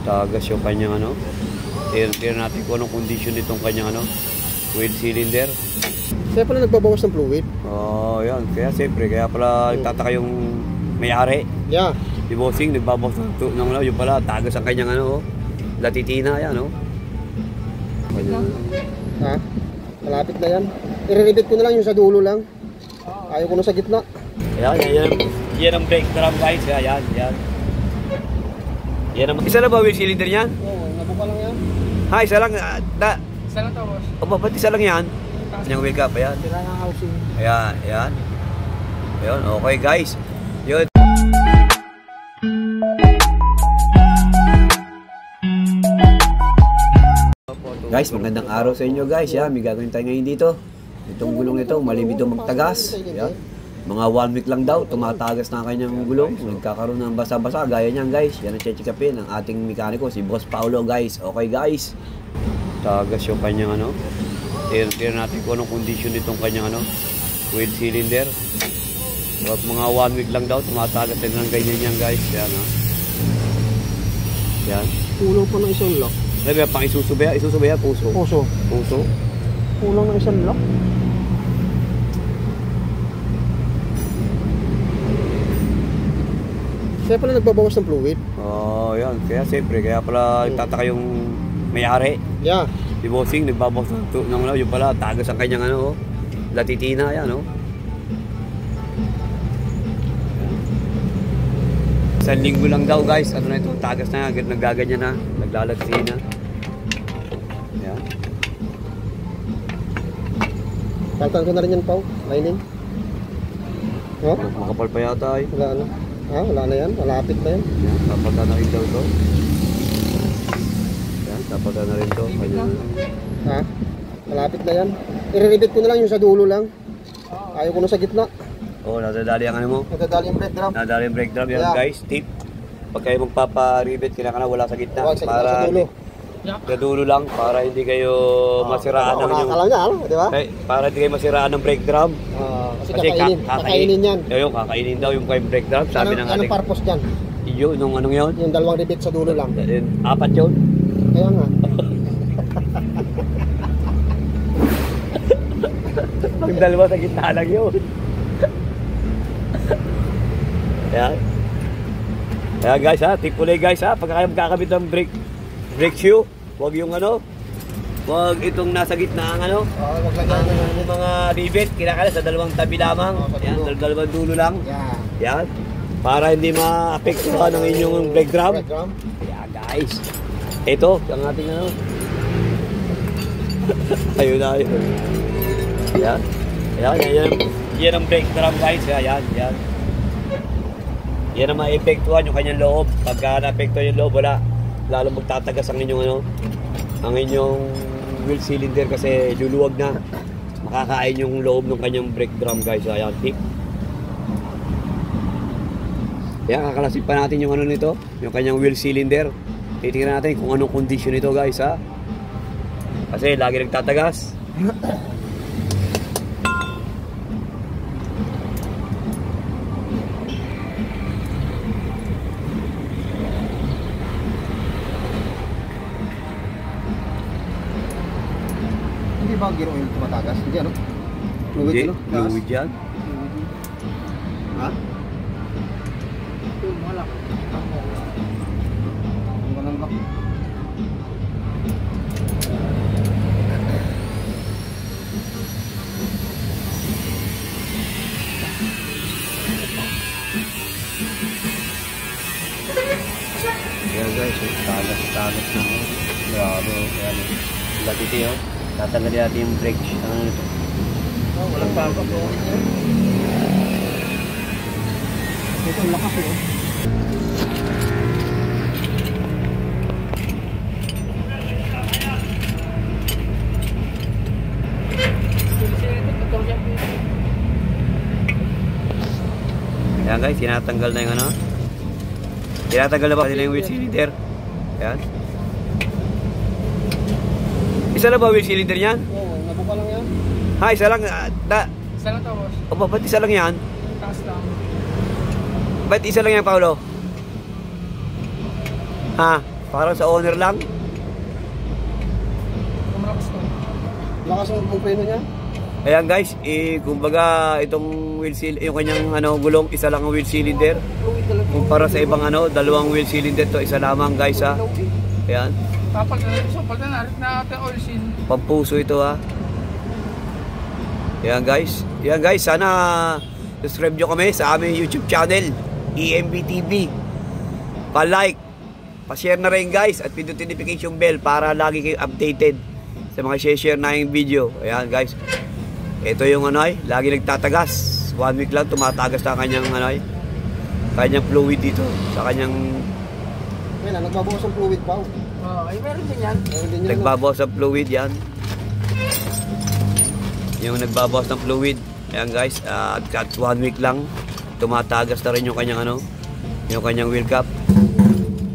Tagas yung kanyang ano. Tignan natin kung anong condition nitong kanyang ano, oil cylinder. Kaya pala nagbabawas ng fluid. Oh, yan. Kaya siyempre, kaya pala tataka yung may-ari. Yeah. Si Bossing, nagbabawas ng ano, yung pala, tagas ang kanyang ano, latitina, yan, no? Kanyang... Ha? Malapit na yan. I-repeat ko na lang yung sa dulo lang. Ayaw ko na sa gitna. Yan ang brake drum, guys. Yan. Yan ang... Isa na ba wheel cylinder niyan? Oo, nabuka lang yan. Ha, isa lang. Isa lang to, boss. Opo, ba't isa lang yan? Yung wheel cap, ayan. Sira ng housing. Ayan. Ayun, okay guys. Yun. Guys, magandang araw sa inyo guys. May gagawin tayo ngayon dito. Itong gulong ito, malimit daw magtagas. Mga 1 week lang daw, tumatagas na kanyang gulong. Nagkakaroon ng basa-basa, gaya niyan guys. Yan ang check-upin ng ating mekaniko, si Boss Paulo guys. Okay guys. Tagas yung kanyang ano. Tignan natin kung anong condition nitong kanyang ano, oil cylinder. Mga 1 week lang daw, tumatagas na ng ganyan yan guys. Yan ha. Yan. Kulang pa ng isang lock. Sabi ba, pang isusubaya? Isusubaya, puso. Puso. Kulang ng isang lock. Kaya pala nagbabawas ng fluid. Oh, yan. Kaya siyempre, kaya pala tataka yung may-ari. Yeah. Si Bossing, nagbabawas ng ano, yung pala, tagas ang kanyang ano, latitina, yan, no? Isang linggo lang daw, guys. Ano na ito, tagas na, nagaganyan na, naglalatina. Yan. Paltan ko na rin yan, Pao. Lining. Oh? Makapal pa yata ay. Wala na. Wala na yan. Malapit na yan. Yan, tapatan na rin daw ito. Yan, tapatan na rin ito. Malapit na yan. I-repeat ko na lang yung sa dulo lang. Ayaw ko na sa gitna. Oh, nadadali ang ano mo? Nadadali yung brake drum. Nadadali yung brake drum. Yan guys, tip. Pag kayo magpapa-rivet, kailangan wala sa gitna. Sa dulo. Sa dulo lang, para hindi kayo masiraan ng inyong... Nakakalang yan, di ba? Para hindi kayo masiraan ng brake drum. Kasi kakainin yan. Yung kakainin daw yung kayong brake drum. Sabi ng ating... Anong purpose dyan? Yun, nung anong yun? Yung dalawang repeat sa dulo lang. 4 yun. Kaya nga. Yung dalawa sa gitna lang yun. Ayan. Kaya guys ha, tip ulit guys ha, pagka kayo magkakabit ng brake shoe, huwag yung ano, huwag itong nasa gitna ang ano, Huwag lang yung mga rivet, kinakala sa dalawang tabi lamang. Ayan, dalawang dulo lang. Yan. Para hindi ma-apektuhan ng inyong brake drum. Ayan guys. Ito, ang ating ano. Ayun na yun. Ayan. Yan ang brake drum guys. Ayan. Yan ang ma-epektuhan yung kanyang loob. Pagka na-apektuhan yung loob, wala. Lalo magtatagas ang inyong ano, ang inyong wheel cylinder kasi luluwag na. Makakain yung loob ng kanyang brake drum guys. Ayan, tip. Ayan, kakalasin pa natin yung ano nito, yung kanyang wheel cylinder. Titingnan natin kung anong condition nito guys ha. Kasi lagi nagtatagas. Hindi ba ang gear oil tumatagas? Hindi ano? Fluid ano? Fluid yan. Ha? Wala. Walang lock. Ayan guys, tagas na ako. Grabe, ayan. Latiti yun. Tatanggalin natin yung brake. Ano nito? Walang bago po. Ito ang lakas eh. Ayan guys, tinatanggal na yung ano. Tinatanggal na ba nila yung wheel cylinder? Ayan. Isa na ba wheel cylinder niyan? Oo, nabuka lang yan. Ha, isa lang. Isa lang to, boss. Opo, ba't isa lang yan? Taas lang. Ba't isa lang yan, Paulo? Ha? Parang sa owner lang. Kumalakas to. Lakas ang preno niya. Ayan guys, kumbaga itong wheel seal, yung kanyang gulong, isa lang ang wheel cylinder. Fluid talaga. Kumpara sa ibang dalawang wheel cylinder to, isa lamang guys ha. Ayan, Papalitan na rin natin oil seal. pampuso ito ha. Ayan guys, sana subscribe nyo kami sa aming YouTube channel, EMB TV. Pa-like, pa-share na rin guys, at pindutin notification bell para lagi kayo updated sa mga share na yung video. Ayan guys, ito yung lagi nagtatagas. 1 week lang tumatagas na kanyang kanyang fluid dito sa kanyang Kaya nagbabawas ang fluid pa. Ay meron din yan. Meron din yun. nagbabawas ng fluid yan. Yung nagbabawas ng fluid. Ayan guys, at 1 week lang tumatagas na rin yung kanyang yung kanyang wheel cap.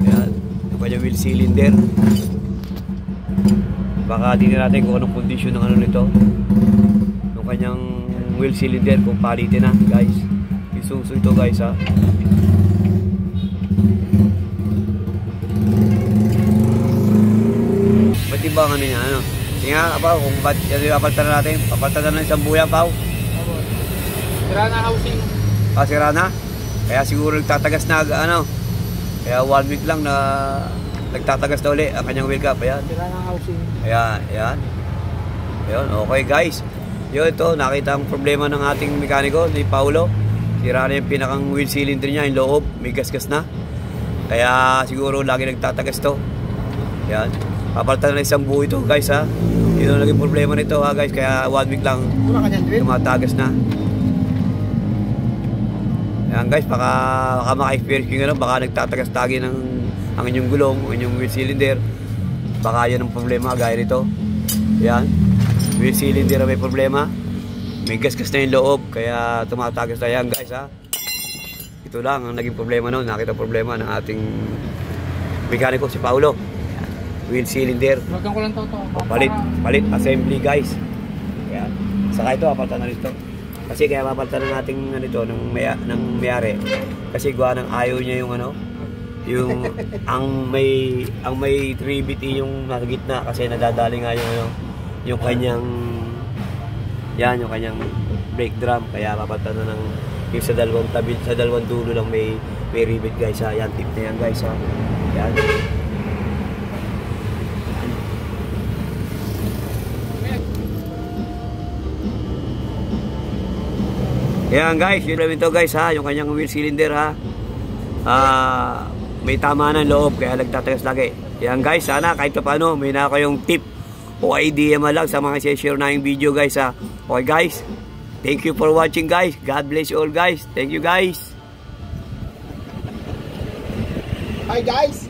Ayan, yung kanyang wheel cylinder. Baka tingnan natin kung anong condition ng nito. Yung kanyang wheel cylinder kung palitin na guys. Isuso ito guys ha. Ba't iba ang niya Tingnan pa kung ba't papalitan na natin. Papalitan na isang buya pa. Sira na housing. Sira na. Kaya siguro nagtatagas na Kaya 1 week lang na nagtatagas na uli ang kanyang wheel cap. Ayan. Sira na housing. Ayan. Ayun, okay guys. Yun ito, nakita ang problema ng ating mekaniko, si Paulo. Sira na yung pinakang wheel cylinder niya, yung loob, may gasgas na. Kaya siguro lagi nagtatagas to. Ayan. Papalitan na isang buo ito guys ha. Yun ang naging problema nito ha guys. Kaya 1 week lang Wala kanyang drill. tumatagas na. Ayan guys, baka maka-experience nyo baka nagtatagas lagi ng ang inyong gulong, ang inyong wheel cylinder. Baka yan ang problema gaya nito. Ayan, wheel cylinder may problema. May gasgas na yung loob, kaya tumatagas na yan guys ha. Ito lang ang naging problema noon. Nakita problema ng ating mekaniko si Paulo. Ayan, wheel cylinder. Lagyan ko lang to. Palit assembly guys. Ayan, saka ito papalitan na nito. Kasi kaya papalitan na natin ng mayari. Kasi gawa ng ayaw niya yung yung ang may 3BT yung nasa gitna kasi nadadali nga yung kanyang yung kanyang brake drum, kaya papalitan na ng yung sa dalawang dulo lang may rivet guys ha. Yan, tip na yan guys ha. Yan. Yan guys, yun lang ito guys ha, yung kanyang wheel cylinder ha. May tama ng loob kaya nagtatagas lagi. Yan guys, sana kahit pa paano may na kayong tip o idea man lang sa mga share na yung video guys ha. Okay guys, thank you for watching guys. God bless you all guys. Thank you guys. Hi guys.